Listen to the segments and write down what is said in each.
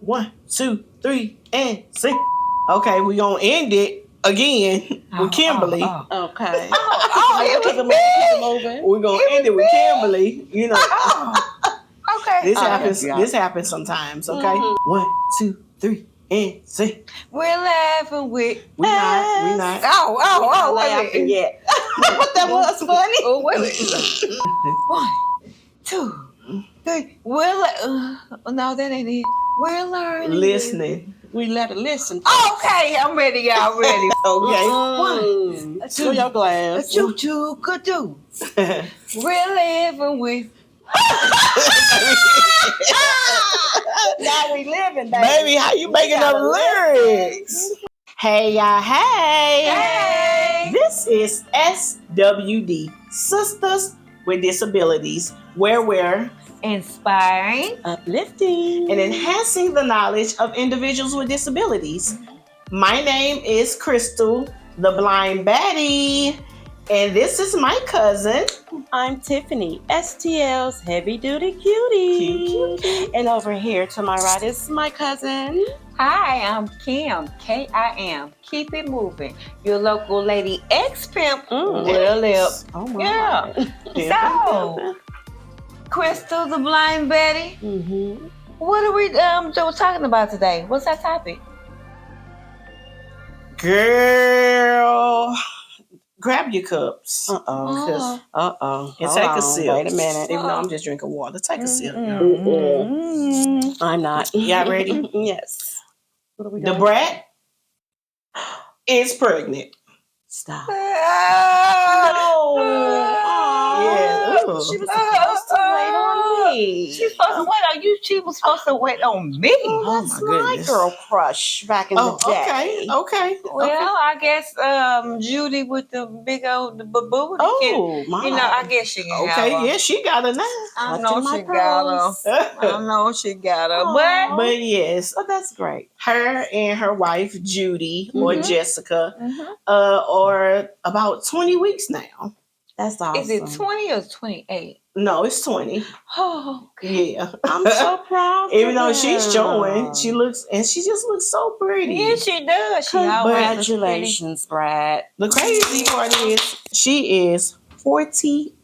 1, 2, 3, and sing. Okay, we gonna end it again with Kimberly. Okay. It was me. Moving. We're gonna end it with Kimberly. You know, Okay. this happens sometimes. Okay, 1, 2, 3, and sing. We're laughing with. We not. Oh, Laughing wait. yet. But that was funny. Oh, wait. 1, 2, 3. No, that ain't it. We're learning. Listening. We let it listen. Okay, I'm ready, y'all. Ready. Okay. 1, 2, Fill your glass. choo-choo, ka-doo. We're living with. Now we living, baby. Baby, how you making up lyrics? Hey, y'all. Hey. This is SWD, Sisters with Disabilities, where we're Inspiring, uplifting, and enhancing the knowledge of individuals with disabilities. My name is Crystal, the blind baddie, and this is my cousin. I'm Tiffany, STL's heavy duty cutie. Cute. And over here to my right is my cousin. Hi, I'm Kim, Kim. Keep it moving. Your local lady ex-pimp. Well, lip. Oh my. Yeah. So, Crystal, the blind Betty, what are we talking about today? What's our topic? Girl, grab your cups. Uh-oh. And take a sip. Wait a minute. Even though I'm just drinking water, take a sip. I'm not. Y'all ready? Yes. What are we The doing? Brat is pregnant. Stop. Yeah. Ooh. She was supposed to wait on me. She's supposed to wait on you. She was supposed to wait on me. Oh, That's my my goodness. girl crush back in the day. Okay. Well, I guess Judy with the big old boo. Oh, my. I guess she can have Okay, her. yeah, she got her now. I Clutching know my she got pearls. her. I know she got her. Aw. But yes, But that's great. her and her wife, Judy, or Jessica, Mhm. are about 20 weeks now. That's awesome. Is it 20 or 28? No, it's 20. Oh, Yeah. I'm so proud. Even of though she's them. showing, she just looks so pretty. yeah, she does. She always looks Congratulations, Brat. The crazy part is she is 48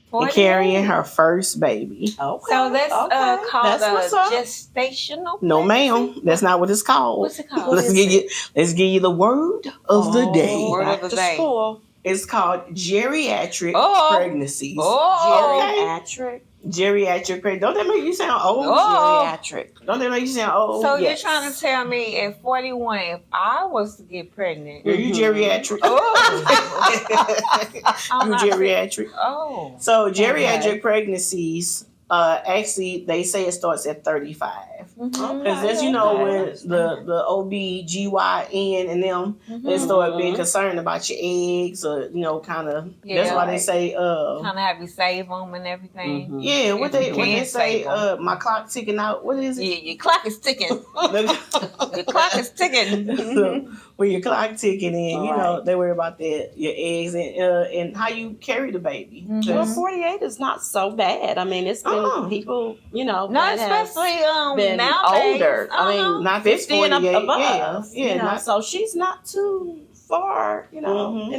pretty. and carrying her first baby. Okay. So that's called That's what's up. gestational. No, pregnancy? ma'am, that's not what it's called. What's it called? Let's give you the word of the day. Word Back of the to day. school. It's called geriatric pregnancies. Geriatric pregnancy. Don't that make you sound old? Geriatric. Don't that make you sound old? So Yes. you're trying to tell me at 41, if I was to get pregnant, Are you geriatric? I'm You not geriatric. Oh. So geriatric pregnancies, actually, they say it starts at 35. Because as you know, when the OB/GYN and them, they start being concerned about your eggs, or kind of. That's why they say kind of have you save them and everything. yeah. What they say? save 'em. My clock ticking out. What is it? Yeah, your clock is ticking. Your clock is ticking. When your clock ticking in, Right. they worry about your eggs and how you carry the baby. Well, 48 is not so bad. I mean, it's been people, Not that have especially been nowadays. older. I mean, Not 50 and 48, above. yeah, So she's not too far, in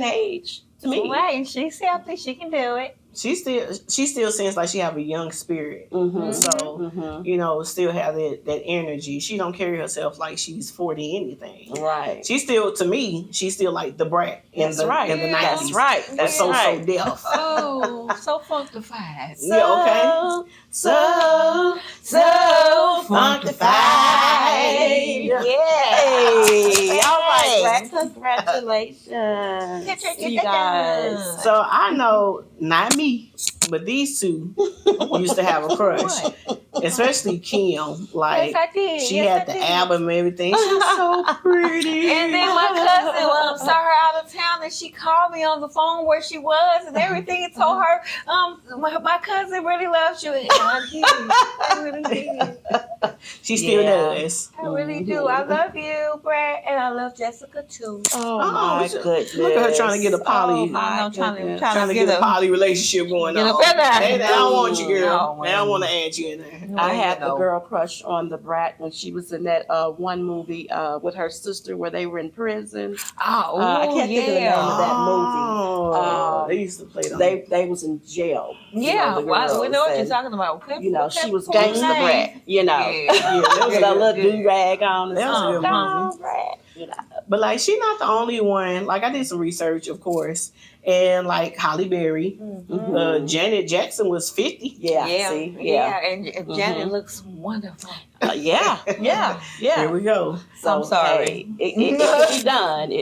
age to me. Right, and she's healthy. She can do it. She still seems like she have a young spirit. So still have that energy. She don't carry herself like she's 40 anything. Right. She's still, to me, she's still like the Brat in the 90s. That's right. That's so deaf. Oh, so funkified. Yeah, okay. So funkified. Yeah. Hey, all right, Black. Congratulations to you guys. So I know, not me, but these two used to have a crush. Especially Kim. Like, Yes, I did. she Yes, had I the did. album and everything. She's so pretty. And then my cousin saw her out of town, and she called me on the phone where she was and everything, and told her, my cousin really loves you. And I did. I really did. She still does. I really do. I love you, Brat, and I love Jessica too. Oh my goodness. Look at her trying to get a poly. I'm trying Trying to get a poly relationship going on. Get up in there. They don't want you, girl. No, They don't want to add you in there. I had the girl crush on the Brat when she was in that one movie with her sister where they were in prison. I can't think of the name of that movie. They used to play them. They was in jail. Yeah, we know what you're talking about. She was gangster Brat. There was a little do rag on. That was a good movie. Brat. But like, she's not the only one. Like, I did some research, of course, and like Halle Berry, Janet Jackson was 50. And Janet looks wonderful. Yeah. Here we go. So I'm sorry. Hey, it can be done.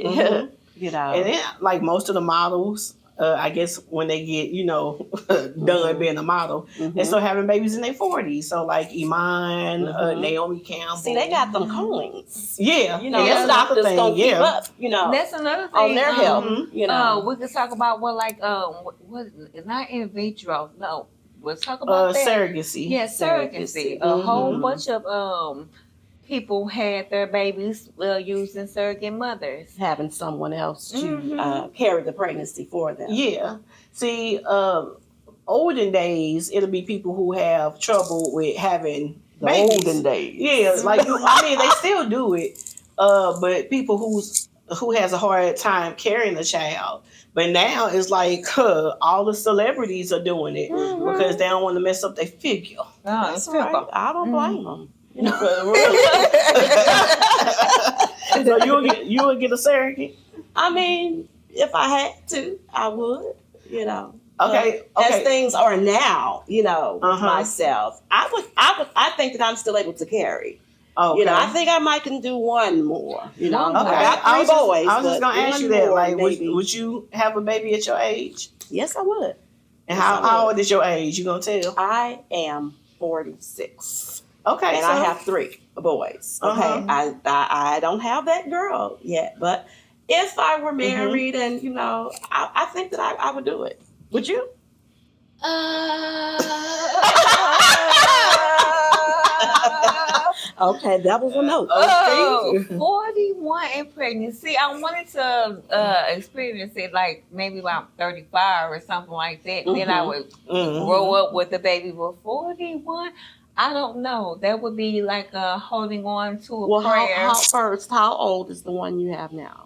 And then like most of the models. I guess when they get, done being a model, they start having babies in their 40s. So like Iman, Naomi Campbell. See, they got them coins. Yeah. Those doctors don't keep up, That's another thing. on their health. We could talk about what not in vitro. No, let's talk about that. Surrogacy. Yeah, surrogacy. A whole bunch of people had their babies using surrogate mothers. Having someone else to carry the pregnancy for them. Yeah. See, olden days, it'll be people who have trouble with having babies. Olden days. Yeah, like, they still do it. But people who has a hard time carrying a child. But now it's like all the celebrities are doing it because they don't want to mess up their figure. That's right. I don't blame them. So you would get a surrogate? I mean, if I had to, I would. Okay. As things are now, with myself, I think that I'm still able to carry. Okay. I think I might can do one more. Okay. I got 3 boys. I was just gonna ask you that. Like, maybe. would you have a baby at your age? Yes, I would. And how old is your age? You gonna tell? I am 46. Okay. And I have 3 boys. Okay. I don't have that girl yet, but if I were married and I think that I would do it. Would you? Okay, that was a no. 41 and pregnant. See, I wanted to experience it like maybe about 35 or something like that. Then I would grow up with the baby. But 41, I don't know. That would be like holding on to a prayer. How old is the one you have now?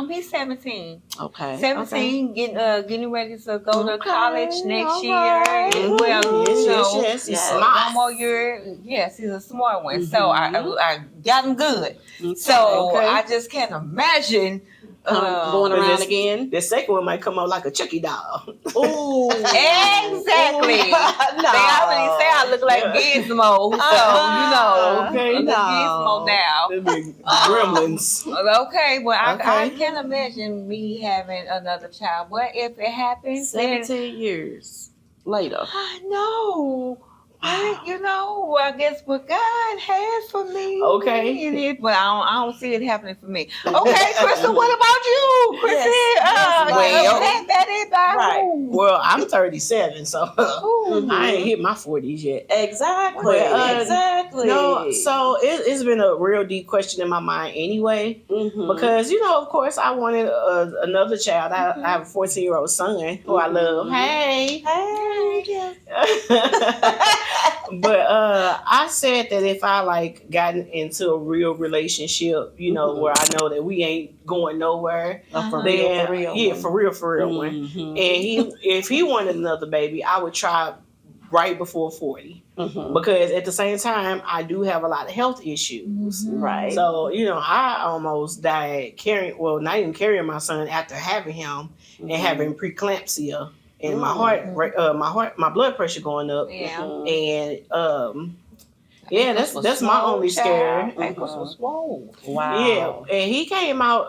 He's 17. Okay. 17, getting ready to go to college next year. Right. Yes. He's smart. 1 more year. Yes, he's a smart one. So I got him good. So I just can't imagine going around again. The second one might come out like a Chucky doll. Ooh. Exactly. No. They already say I look like Gizmo. So, Gizmo now. Gremlins. Okay, well, I can't imagine me having another child. What if it happens? 17 years later. I know. I guess what God has for me. Okay. But I don't see it happening for me. Okay, Crystal, what about you? Crystal, Well, I'm 37, so I ain't hit my 40s yet. Exactly. Exactly. No, so it's been a real deep question in my mind anyway, because, of course, I wanted another child. I have a 14-year-old son who I love. Hey. But I said that if I gotten into a real relationship, where I know that we ain't going nowhere, for real one. And if he wanted another baby, I would try right before 40, because at the same time I do have a lot of health issues. Right. So I almost died not even carrying my son after having him and having preeclampsia. And my my blood pressure going up. And that's my only scare. Ankles was swole. Wow. Yeah, and he came out.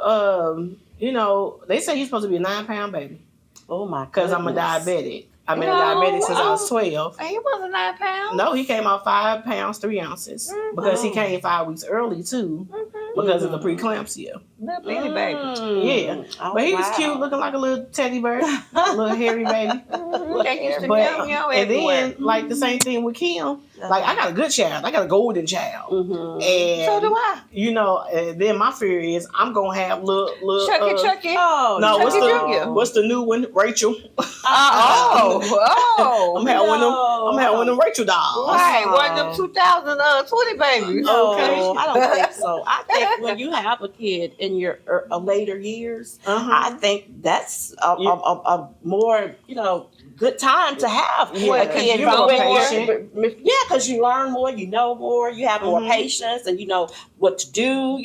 They say he's supposed to be a 9-pound baby. Oh my! Because I'm a diabetic. I've been a diabetic since I was 12. He wasn't 9 pounds. No, he came out 5 pounds 3 ounces because he came 5 weeks early too because of the preeclampsia. Little bitty baby. Yeah. Oh, But he was cute, looking like a little teddy bear, little hairy baby. They used to But meow and everywhere. then like the same thing with Kim. Like I got a good child, I got a golden child, and So do I. you know. And then my fear is I'm gonna have little Chucky. Oh no, Chucky Jr. what's the new one? Rachel. Oh. I'm having one of them Rachel dolls. Right, one of them 2020 babies. No, Okay. I don't think so. I think when you have a kid in your later years, I think that's a more, good time to have a kid. you're more patient. Yeah, because you learn more, you know more, you have more patience, and you know what to do,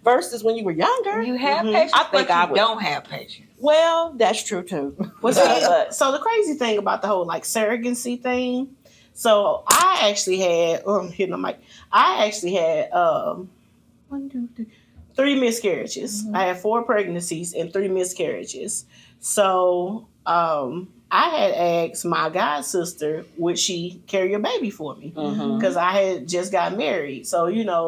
versus when you were younger. You have patience, I think but I you would. don't have patience. Well, that's true too. So the crazy thing about the whole like surrogacy thing, so I actually had I'm hitting the mic. I actually had 3 miscarriages. I had 4 pregnancies and 3 miscarriages. So I had asked my god sister, would she carry a baby for me? Because I had just got married. So,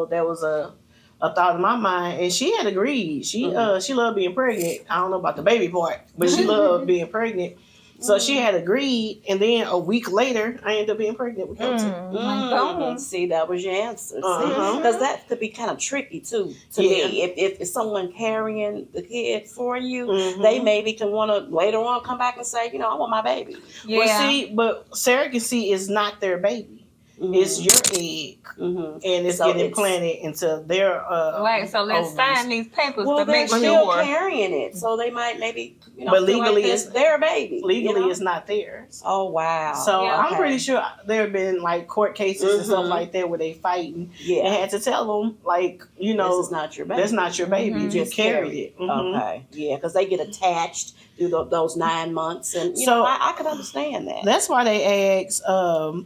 there was a thought in my mind, and she had agreed. She loved being pregnant. I don't know about the baby part, but she loved being pregnant. So she had agreed, and then a week later, I ended up being pregnant with Kelton. See, that was your answer. Uh-huh. Because that could be kind of tricky too. To me, if someone carrying the kid for you, they maybe can want to later on come back and say, I want my baby. Yeah. Well, see, but surrogacy is not their baby. It's your egg, and it's getting implanted into their right. So let's sign these papers well, to make they're still sure carrying it, so they might maybe but legally it's their baby. Legally, it's not theirs. Oh wow! So I'm pretty sure there have been like court cases and stuff like that where they fighting. Yeah, and had to tell them like this is not your baby. That's not your baby. You just carried it. Okay, yeah, because they get attached through those 9 months, and so I could understand that. That's why they ask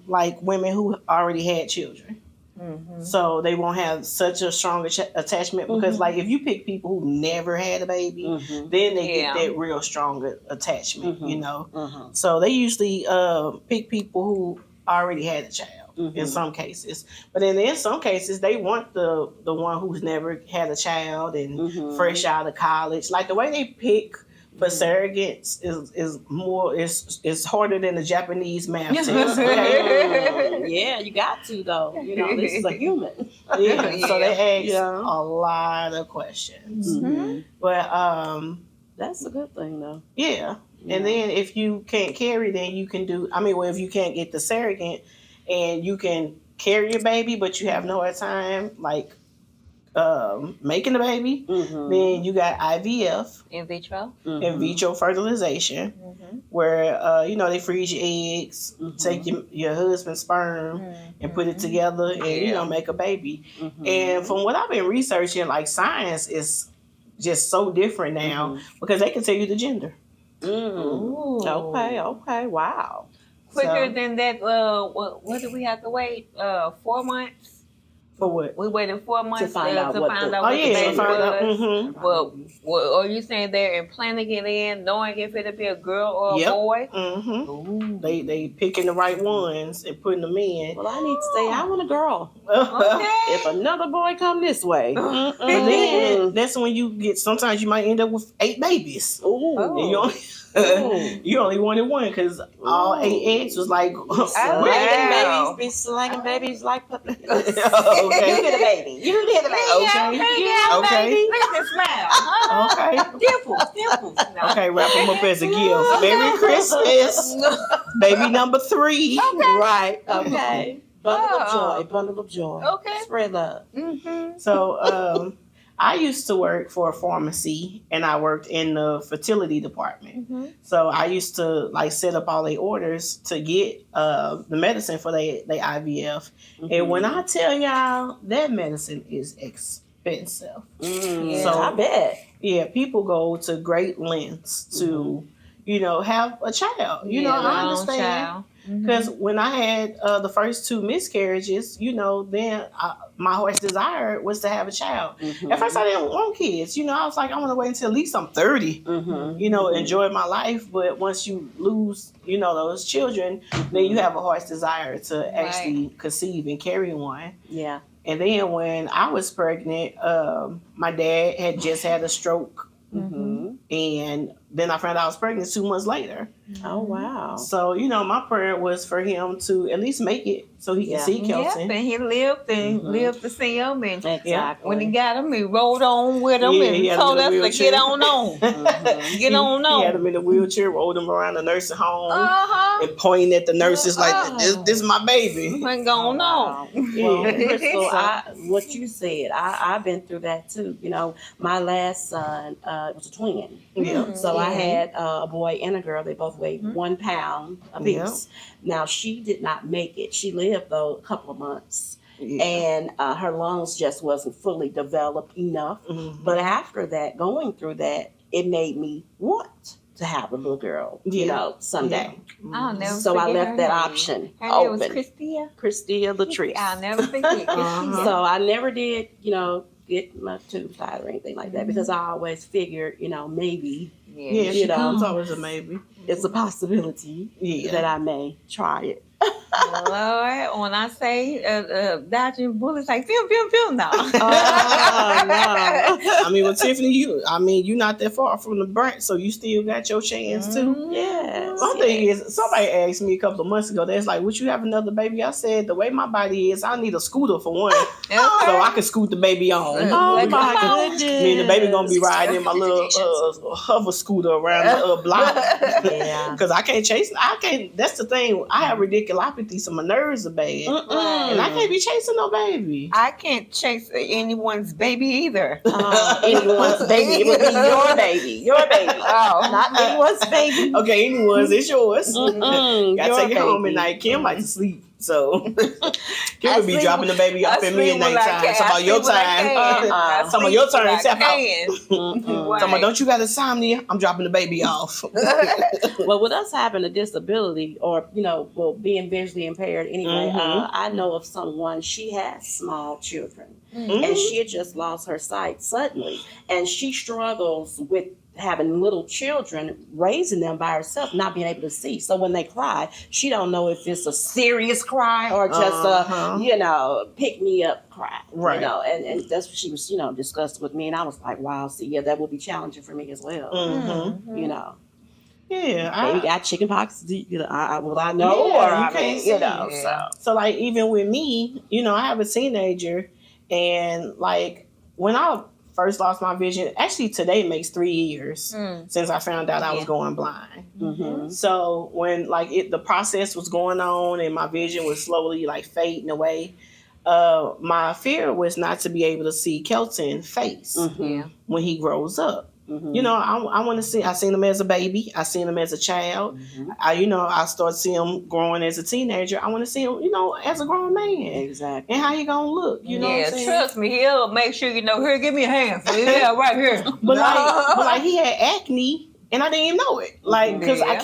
like women who already had children. So they won't have such a strong attachment because like if you pick people who never had a baby, then they get that real strong attachment, So they usually pick people who already had a child in some cases. But then in some cases they want the one who's never had a child and fresh out of college. Like the way they pick for surrogates is more is harder than the Japanese math test. Okay? Yeah, you got to though. This is a human. Yeah. So they ask a lot of questions. But that's a good thing though. Yeah. And then if you can't carry, then you can do. If you can't get the surrogate, and you can carry your baby, but you have no hard time like making the baby, then you got IVF, in vitro, in vitro fertilization, where they freeze your eggs, take your husband's sperm and put it together, and make a baby. And from what I've been researching, like science is just so different now because they can tell you the gender. Okay, wow. Quicker than that. What do we have to wait? 4 months. For what? We waited 4 months to find out what the baby was. Well, are you saying they're implanting it in, knowing if it'll be a girl or a boy? They picking the right ones and putting them in. Well, I need to say I want a girl. Okay. If another boy come this way, and then that's when you get. Sometimes you might end up with 8 babies. Ooh. You only wanted one because all 8 eggs was like slanging babies like puppies. Okay. You get a baby. You get a baby. Okay. Listen, smile. Okay. Dimples. No. Okay, wrap them up as a gift. Merry Christmas, baby number 3. Okay. Right. Okay. Bundle of joy. Okay. Spread love. So I used to work for a pharmacy, and I worked in the fertility department. So I used to like set up all the orders to get the medicine for the IVF. And when I tell y'all, that medicine is expensive. So I bet. Yeah, people go to great lengths to, have a child. I understand. Because when I had the first 2 miscarriages, then my heart's desire was to have a child. At first, I didn't want kids. I was like, I want to wait until at least I'm 30, enjoy my life. But once you lose, those children, then you have a heart's desire to actually conceive and carry one. Yeah. And then when I was pregnant, my dad had just had a stroke. Mm-hmm. And then I found out I was pregnant 2 months later. Oh, wow. So, my prayer was for him to at least make it so he can see Kelton. Yep, and he lived and lived to see him. And Exactly. when he got him, he rode on with him and told us to get on on. Get on on. He had him in a wheelchair, rolled him around the nursing home, and pointing at the nurses like, this is my baby. Went going on. Well, Crystal, what you said, I've been through that too. My last son was a twin. Yeah. So I had a boy and a girl. They both weighed 1 pound apiece. Yeah. Now, she did not make it. She lived, though, a couple of months. Yeah. And her lungs just wasn't fully developed enough. Mm-hmm. But after that, going through that, it made me want to have a little girl, someday. I'll never So I forget left her that name. option Her name was open. Christia. Latrice. I'll never forget Christia. So I never did, get my tubes tied or anything like that because I always figured, maybe Yeah, she comes always a maybe. it's a possibility that I may try it. Lord, when I say dodging bullets, like pew pew pew, no. No. I mean, with Tiffany, you're not that far from the Brat, so you still got your chance too. Yes. One thing is, somebody asked me a couple of months ago, that's like, would you have another baby? I said, the way my body is, I need a scooter for one, so I can scoot the baby on. Oh my goodness. I mean, the baby gonna be riding in my little hover scooter around the block. Yeah. Because I can't chase. That's the thing. I have radiculopathy, so my nerves are bad, and I can't be chasing no baby. I can't chase anyone's baby either. Anyone's baby. It would be your baby. Your baby. Oh. Not anyone's baby. Okay, anyone's, it's yours. Mm-mm, Gotta your take it home baby. at night. Kim like to sleep, so Kim would be dropping the baby off at midnight time. Some of your time. Some of your turn. Tap out. Some of don't you got insomnia? I'm dropping the baby off. Well, with us having a disability or, being visually impaired anyway, I know of someone, she has small children and she had just lost her sight suddenly. And she struggles with having little children, raising them by herself, not being able to see. So when they cry, she don't know if it's a serious cry or just a, pick me up cry. Right. And that's what she was, discussed with me. And I was like, wow, that will be challenging for me as well. Yeah, Maybe got chicken pox. I know? Yeah, or you can't see. So like even with me, I have a teenager, and like when I first lost my vision, actually today makes 3 years since I found out I was going blind. Mm-hmm. So when the process was going on and my vision was slowly fading away, my fear was not to be able to see Kelton's face when he grows up. Mm-hmm. I want to see. I seen him as a baby. I seen him as a child. Mm-hmm. I start seeing him growing as a teenager. I want to see him, as a grown man. Exactly. And how he gonna look? You know what I'm saying? Trust me, he'll make sure here. Give me a hand. Yeah, right here. But he had acne, and I didn't even know it. Because I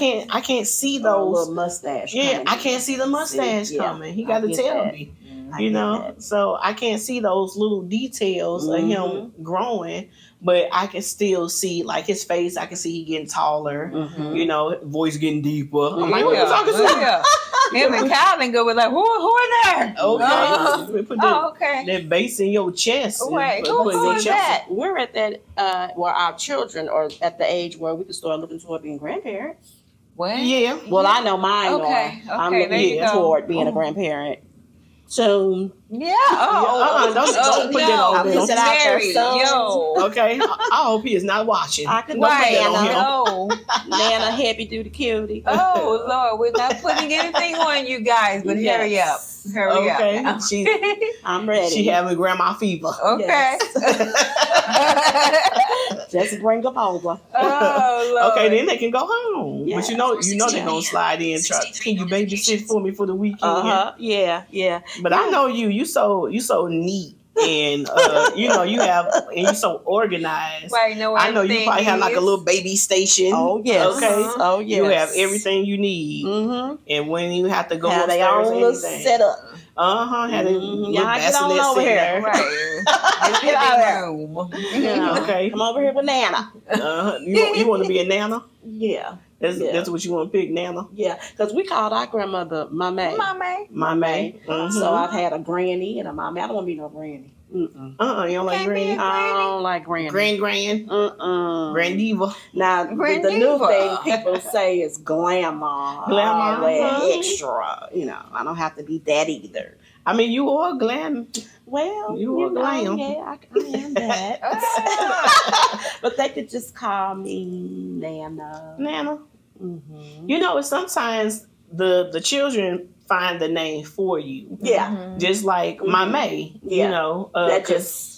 can't see those little mustache. Yeah, I can't see the mustache coming. He got to tell me. So I can't see those little details of him growing, but I can still see his face. I can see he getting taller, voice getting deeper. I'm like, what are you talking about? Him and Calvin go with who in there? Okay. Put okay. that bass in your chest. Wait, who is that? We're at that, where our children are at the age where we can start looking toward being grandparents. What? Yeah. Well, I know mine Okay. are. I'm looking toward being a grandparent. So yeah. Don't put that on them. Mary, Okay. I hope he is not watching. I could Nana heavy duty cutie. Oh Lord, we're not putting anything on you guys, but hurry up. Hurry up. I'm ready. She having grandma fever. Okay. Just bring them over. Oh Lord. Okay, then they can go home. Yeah. But you know they're gonna slide in. Can you babysit for me for the weekend? Yeah. But I know you so neat, and you're so organized. Right, I know you probably have a little baby station. Oh yes. Okay. Oh yes. You have everything you need. Mm-hmm. And when you have to go upstairs, they all little set up. Had a little bassinet over here. there. Right. Get out of there. Okay. Come over here with Nana. You want to be a Nana? Yeah. That's what you want to pick, Nana? Yeah, because we called our grandmother Mame. Mame. So I've had a granny and a Mame. I don't want to be no granny. You don't like granny? I don't like granny. Grand. Grand diva. Now, the new thing people say is glamour. Glamour. Extra. I don't have to be that either. I mean, you are glam. Well, you are glam. Yeah, I am that. But they could just call me Nana. Nana. Mm-hmm. Sometimes the children find the name for you. Yeah. Just like Mame. That just...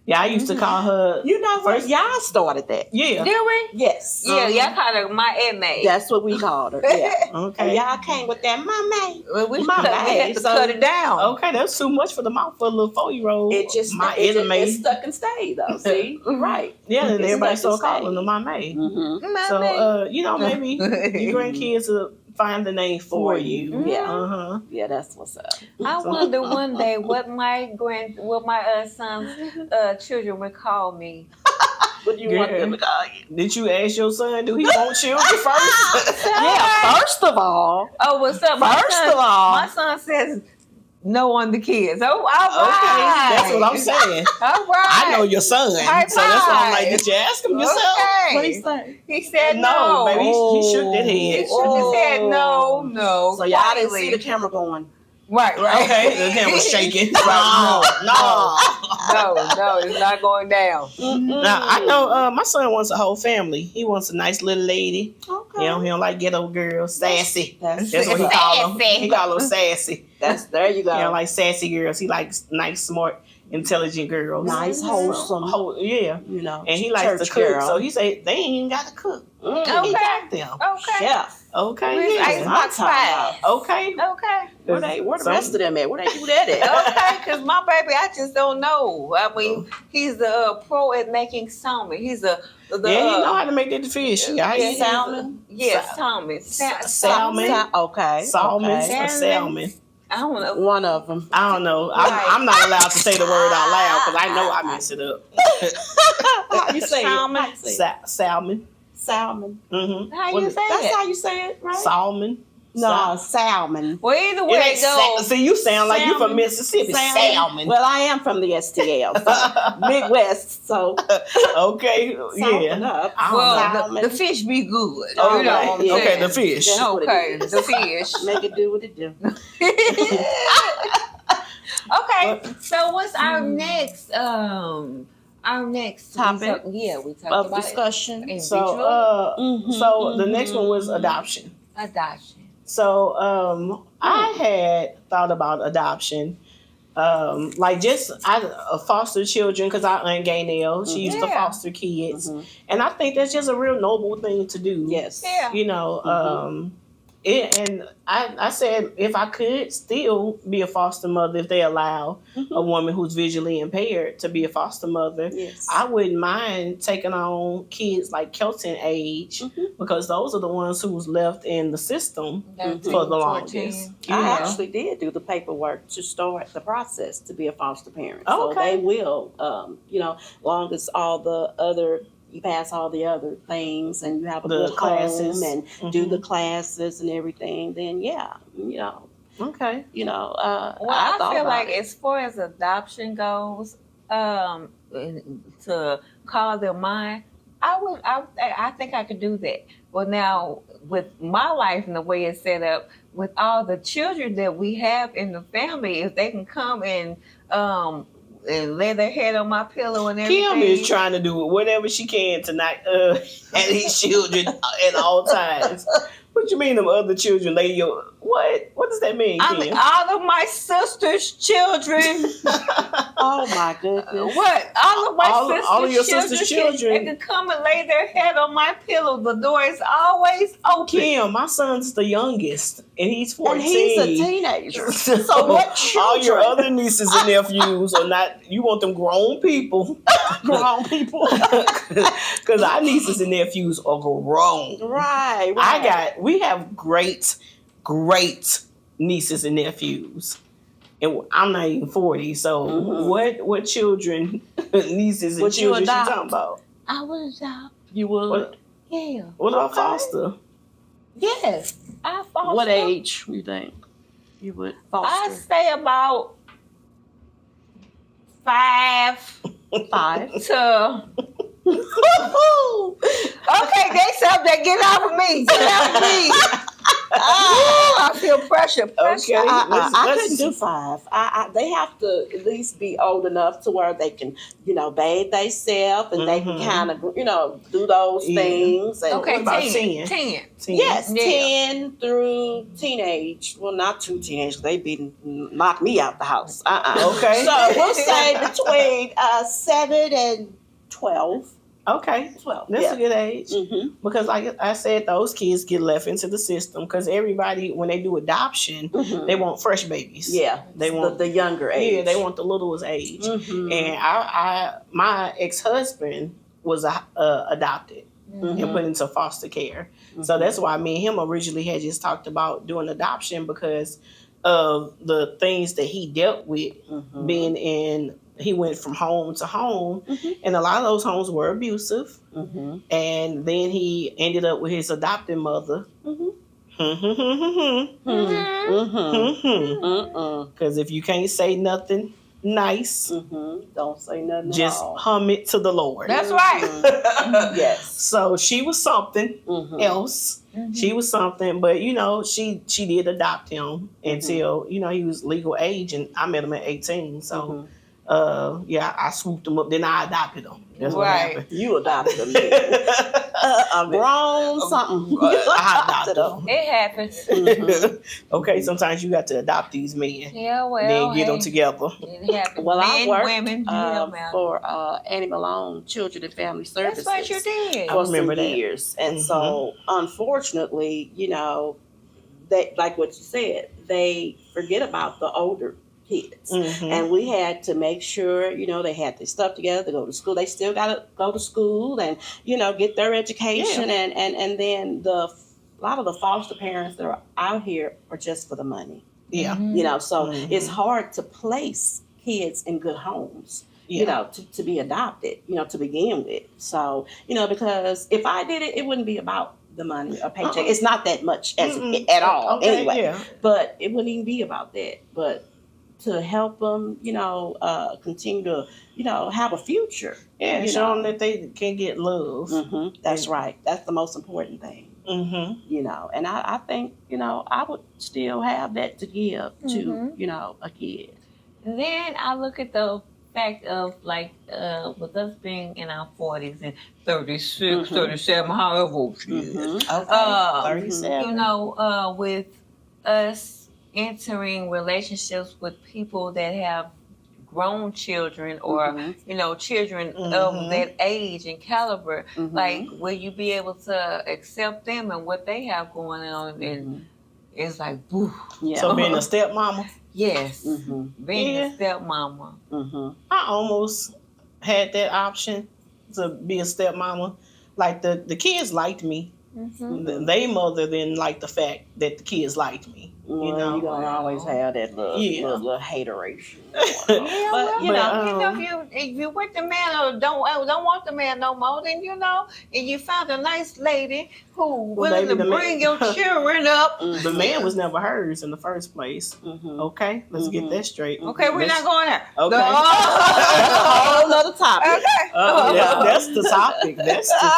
Yeah, I used to call her. First, y'all started that. Yeah. Did we? Yes. Yeah, y'all called her my Edna. That's what we called her. Yeah. Okay. And y'all came with that Mame. We had to cut it down. Okay, that's too much for the mouth for a little 4-year-old. It stuck and stayed though. See, right? Yeah, and everybody started calling her Mame. So, maybe your grandkids will find the name for you. Yeah. Yeah, that's what's up. I wonder one day what my son's children would call me. What do you want them to call you? Did you ask your son, do he want children first? Yeah, first of all. Oh, what's up? My son says no on the kids. Oh, all right. Okay, that's what I'm saying. All right. I know your son. High so that's why I'm like, did you ask him yourself? Okay. What did he say? He said no. Baby, he shook that head. He shook his head. No. So y'all didn't see the camera going. Right. Okay, the camera's shaking. No, No, it's not going down. Now, I know my son wants a whole family. He wants a nice little lady. Okay. He don't like ghetto girls. Sassy. That's what he call them. He call them sassy. There you go. He don't like sassy girls. He likes nice, smart, intelligent girls. Nice, wholesome. Yeah. And he likes to cook. Girl. So he say they ain't even got to cook. Okay. He got them. Okay. Chef. Okay. Where's Icebox Five? Okay. Where the rest of them at? Where they do that at? Okay, because my baby, I just don't know. I mean, he's a pro at making salmon. He's he know how to make that fish. Salmon? Yes, salmon. Salmon. Okay. Salmon or salmon. I don't know. One of them. I don't know. I'm not allowed to say the word out loud because I know I mess it up. How you say salmon? Salmon. Salmon. Mm-hmm. How you say it? That's how you say it, right? Salmon. No, salmon. Well, either way it goes. See, you sound like you from Mississippi. Salmon. Well, I am from the STL, so Midwest, so okay, yeah. Well, the fish be good. Oh, you know what I'm saying? Okay, the fish. Okay, the fish. Make it do what it do. Okay, so what's our next topic? We talked of about discussion. It. So the next one was adoption. So I had thought about adoption, foster children because our Aunt Gaynell, she used to foster kids, and I think that's just a real noble thing to do. Yes, And I said if I could still be a foster mother, if they allow a woman who's visually impaired to be a foster mother, I wouldn't mind taking on kids like Kelton age because those are the ones who's left in the system for the longest. I actually did do the paperwork to start the process to be a foster parent. So they will, long as all the other. You pass all the other things and you have a good classes and do the classes and everything, then Okay. I feel like as far as adoption goes, to call them mine, I think I could do that. But now with my life and the way it's set up, with all the children that we have in the family, if they can come and lay their head on my pillow and everything. Kim is trying to do whatever she can to not have these children at all times. What you mean them other children lay your... What does that mean, Kim? All of my sister's children. Oh, my goodness. What? All of your sister's children. They can come and lay their head on my pillow. The door is always open. Kim, my son's the youngest, and he's 14. And he's a teenager. So what children? All your other nieces and nephews are not... You want them grown people. Grown people. Because our nieces and nephews are grown. Right. We have great nieces and nephews. And I'm not even 40, so what children, nieces and children you talking about? I would adopt. You would? Yeah. What about foster? Yes, I foster. What age you think you would foster? I say about 5 to. Okay, they said they get off of me. Get off of me. I feel pressure. Okay. I couldn't do 5. They have to at least be old enough to where they can, bathe themselves and they can kind of, do those things. And Okay, about 10. 10? Yes, Yeah. 10 through teenage. Well, not too teenage. They be knock me out the house. Okay. So we'll say between 7 and 12. Okay. 12. That's a good age. Mm-hmm. Because like I said, those kids get left into the system because everybody, when they do adoption, they want fresh babies. Yeah, They want the younger age. Yeah, they want the littlest age. Mm-hmm. And my ex-husband was adopted and put into foster care. So that's why me and him originally had just talked about doing adoption because of the things that he dealt with being in. He went from home to home, and a lot of those homes were abusive. And then he ended up with his adopted mother. Because if you can't say nothing nice, don't say nothing. Just hum it to the Lord. That's right. Yes. So she was something else. She was something, but she did adopt him until he was legal age, and I met him at 18. So. I swooped him up. Then I adopted him. That's what happened. You adopted him. A grown something. I adopted him. It happens. Okay, sometimes you got to adopt these men. Yeah, well, Then get them together. It happens. Well, I Men, worked women, for Annie Malone Children and Family Services. That's what you did. For I remember some that. years, and so unfortunately, they, like what you said, they forget about the older kids. And we had to make sure, they had their stuff together to go to school. They still got to go to school and, get their education. Yeah. And then a lot of the foster parents that are out here are just for the money. Yeah. So it's hard to place kids in good homes. To be adopted, to begin with. So, because if I did it, it wouldn't be about the money or paycheck. It's not that much at all, Okay, anyway. yeah. But it wouldn't even be about that. But to help them, continue to, have a future. Yeah, show them that they can get love. That's right. That's the most important thing. And I think, I would still have that to give to, a kid. Then I look at the fact of with us being in our 40s and 36, 37, however old she is. Okay. 37. With us entering relationships with people that have grown children or children of that age and caliber, will you be able to accept them and what they have going on? And it's like, boo. Yeah. So being a stepmama? Yes. Being a stepmama. I almost had that option to be a stepmama. Like the kids liked me. They mother didn't like the fact that the kids liked me. You're gonna always have that little hateration. If you with the man or don't want the man no more, then and you found a nice lady who willing to bring your children up. The man was never hers in the first place. Okay, let's get that straight. Okay, we're not going there. Okay. Whole other topic. Okay. That's the topic. That's the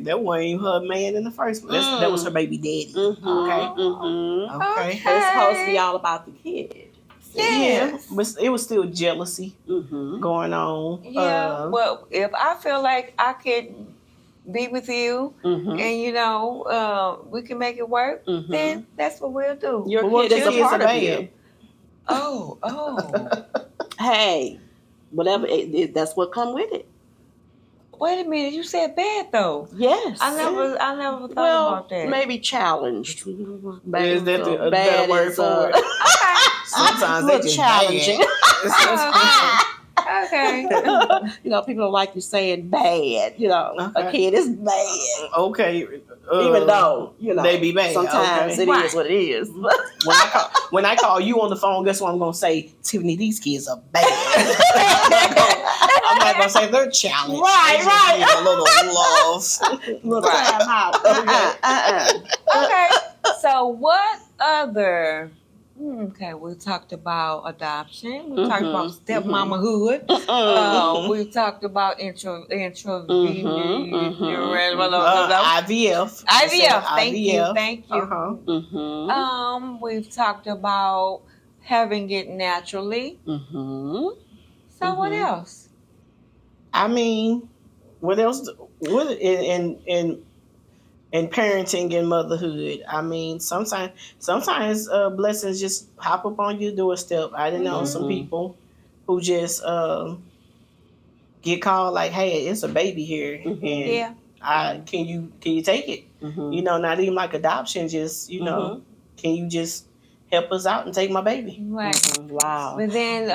that wasn't even her man in the first place. That was her baby daddy. Okay. Okay. But it's supposed to be all about the kid. Yeah, but it was still jealousy going on. Yeah. Well, if I feel like I could be with you and we can make it work, then that's what we'll do. Your kid is a part of you. Oh. Hey, whatever. That's what come with it. Wait a minute, you said bad though. Yes. I never thought about that. Maybe challenged. Is that a better word for it? Sometimes they just challenging. Okay. You know, people don't like you saying bad. You know, a kid is bad. Okay. Even though, you know, they be bad. sometimes it is what it is. when I call you on the phone, guess what I'm gonna say? Tiffany, these kids are bad. I'm not gonna say they're challenged. Right. Need a little love. Little time out. Okay. So what other? Okay, we talked about adoption. We talked about stepmamahood. We talked about intravenous. IVF. Thank you. We've talked about having it naturally. So what else? I mean, what else? What in parenting and motherhood? I mean, sometimes blessings just pop up on your doorstep. I didn't know some people who just get called like, "Hey, it's a baby here, and can you take it?" You know, not even like adoption. Just can you just help us out and take my baby? Right. Wow. But then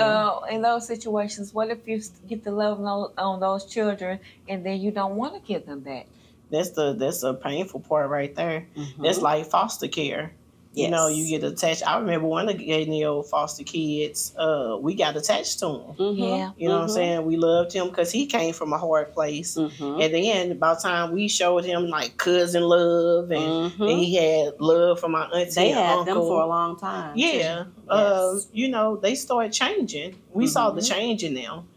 in those situations, what if you get the love on those children and then you don't want to give them back? That's a painful part right there. That's like foster care. Yes. You know, you get attached. I remember one of the old foster kids, we got attached to him. Yeah. You know what I'm saying? We loved him because he came from a hard place. And then by the time we showed him like cousin love and he had love from my auntie they and had uncle. them for a long time. Yeah. Yes. You know, they started changing. We saw the change in them.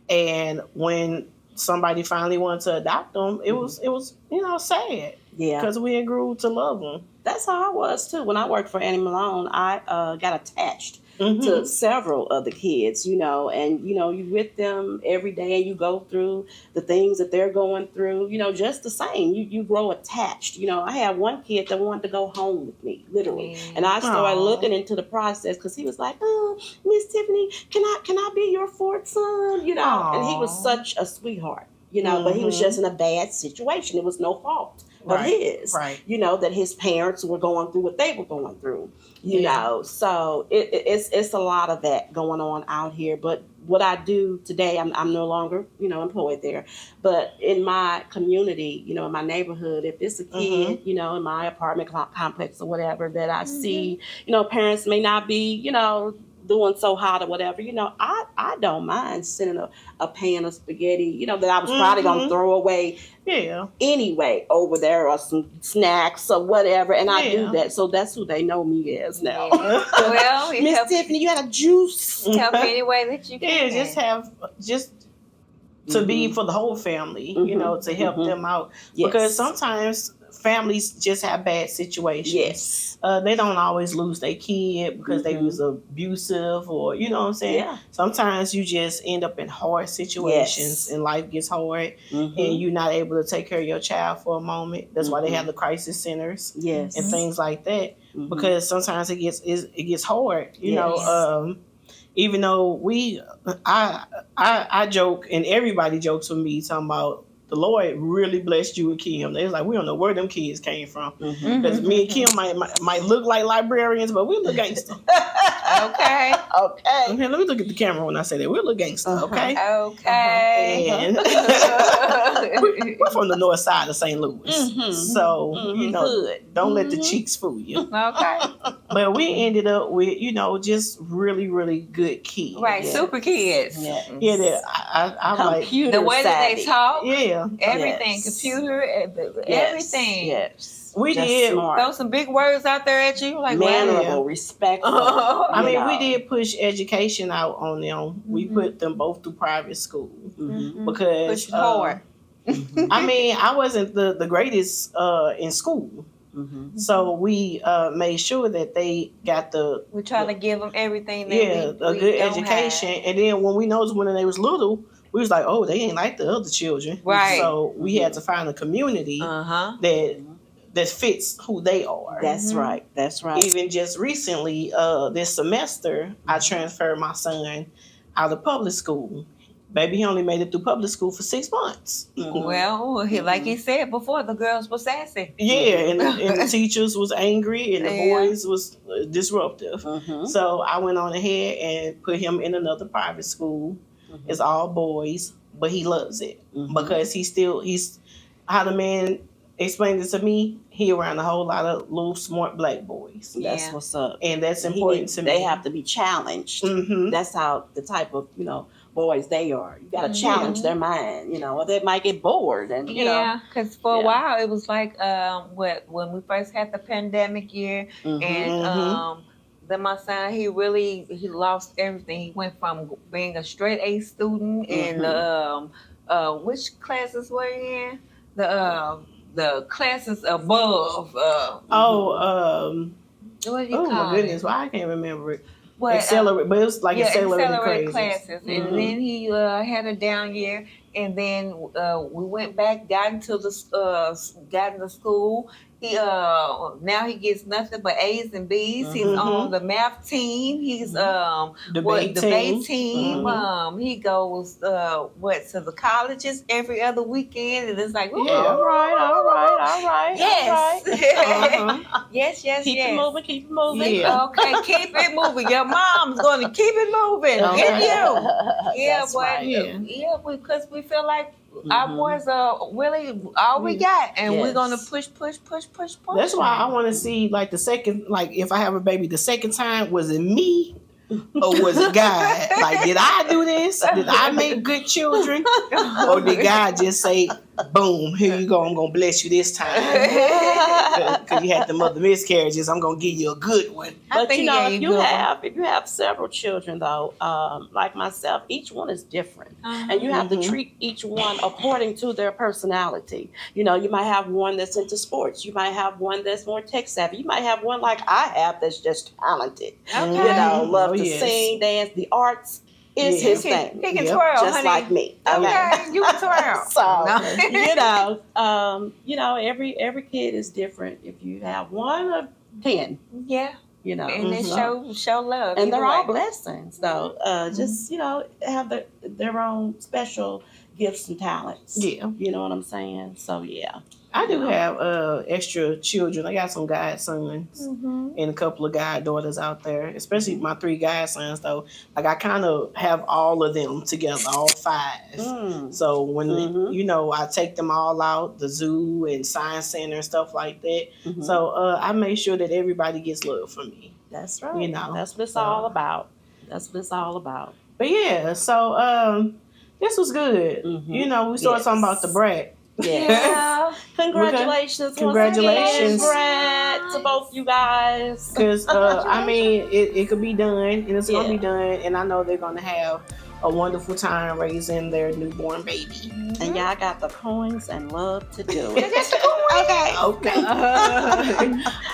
And when somebody finally wanted to adopt them, it was you know, sad. Yeah. Because we had grew to love them. That's how I was too. When I worked for Annie Malone, I got attached to several of the kids, you know, and you know, you with them every day and you go through the things that they're going through, you know, just the same. You grow attached. You know, I had one kid that wanted to go home with me, literally. And I started looking into the process because he was like, "Oh, Miss Tiffany, can I be your fourth son?" You know, and he was such a sweetheart, you know, but he was just in a bad situation. It was no fault of his, you know, that his parents were going through what they were going through, you know. So it's a lot of that going on out here. But what I do today, I'm no longer, you know, employed there. But in my community, you know, in my neighborhood, if it's a kid, you know, in my apartment complex or whatever that I see, you know, parents may not be, you know, doing so hot or whatever, you know, I don't mind sending a pan of spaghetti, you know, that I was probably going to throw away anyway over there, or some snacks or whatever, and I do that. So that's who they know me as now. Well, Miss Tiffany, you had a juice. Help any way that you can. Just to be for the whole family, you know, to help them out. Because sometimes families just have bad situations. They don't always lose their kid because they was abusive, or you know what I'm saying. Sometimes you just end up in hard situations and life gets hard and you're not able to take care of your child for a moment. That's why they have the crisis centers and things like that, because sometimes it gets hard, you know. Even though I joke and everybody jokes with me talking about the Lord really blessed you with Kim. They was like, we don't know where them kids came from. Because me and Kim might look like librarians, but we look gangster. Okay. Let me look at the camera when I say that. We look gangster, okay? And we're from the north side of St. Louis. So, you know, don't let the cheeks fool you. Okay. But we ended up with, you know, just really, really good kids. Right, super kids. I like the way that they talk. Everything, Yes. computer, everything. Yes. We just did throw some big words out there at you, like mannerable, respectful. I mean, we did push education out on them. We put them both through private school because push hard. I mean, I wasn't the greatest in school. So we made sure that they got we try to give them everything. A good education, and then when we noticed when they was little, we was like, oh, they ain't like the other children, right? So we had to find a community that fits who they are. That's right. That's right. Even just recently, this semester, I transferred my son out of public school. Baby, he only made it through public school for 6 months. Well, like he said before, the girls were sassy. And the teachers was angry, and the boys was disruptive. So I went on ahead and put him in another private school. It's all boys, but he loves it because he's how the man explained it to me. He around a whole lot of little smart black boys. That's what's up. And that's important to me. They have to be challenged. That's how the type of, boys they are. You got to challenge their mind, or they might get bored. And, because for a while it was like when we first had the pandemic year and then my son, he lost everything. He went from being a straight A student and which classes were you in? The classes above. What do you call my goodness! it? Why I can't remember it. But, accelerate, but it was like accelerated classes. And then he had a down year, and then we went back, got into school. He now he gets nothing but A's and B's. He's on the math team. He's debate team. He goes to the colleges every other weekend, and it's like, all right. Yes, yes. Keep it moving. Yeah. Okay, keep it moving. Your mom's going to keep it moving. Get you. Because we feel like our boys are really all we got, and we're gonna push. That's why I want to see like the second, like if I have a baby, the second time, was it me or was it God? Like, did I do this? Did I make good children, or did God just say, "Boom, here you go. I'm gonna bless you this time"? Because you had the mother miscarriages, I'm gonna give you a good one. But if you have several children though, like myself, each one is different, and you have to treat each one according to their personality. You might have one that's into sports. You might have one that's more tech savvy. You might have one like I have that's just talented. Love to sing, dance, the arts. Is his thing. He can twirl, just honey. like me. Okay, you can twirl. So, every kid is different. If you have 1 or 10, and they show love, and they're all blessings, though. Just have their own special gifts and talents. Yeah, you know what I'm saying. So I do have extra children. I got some godsons and a couple of goddaughters out there, especially my 3 godsons, though. Like, I kind of have all of them together, all 5. So when, I take them all out, the zoo and science center and stuff like that. So I make sure that everybody gets love from me. That's right. That's what it's all about. But yeah, so this was good. We started talking about the Brat. Yeah. Congratulations, Brat, to both you guys. Because it could be done, and it's gonna be done, and I know they're gonna have a wonderful time raising their newborn baby. And y'all got the coins and love to do it. Okay.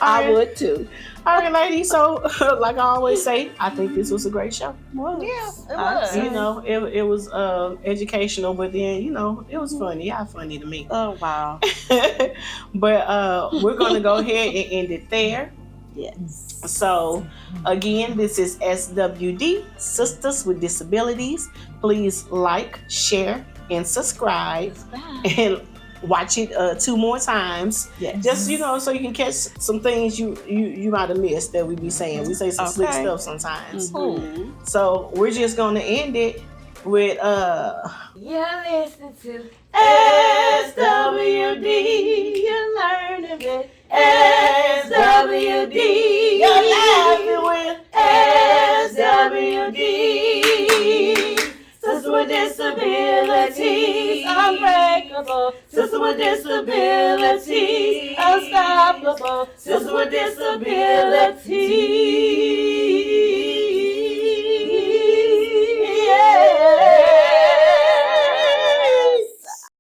I would too. All right, ladies. So, like I always say, I think this was a great show. Yeah, it was. It was educational, but then it was funny. Yeah, funny to me. Oh wow. But we're gonna go ahead and end it there. Yes. So, again, this is SWD, Sisters with Disabilities. Please like, share, and subscribe. And watch it 2 more times. Yes. Just, so you can catch some things you might have missed that we be saying. We say some slick stuff sometimes. So, we're just going to end it with... You're listening to SWD. You're learning with SWD. You're laughing with SWD. Sisters with disabilities, unbreakable. Sisters with disabilities, unstoppable. Sisters with disabilities.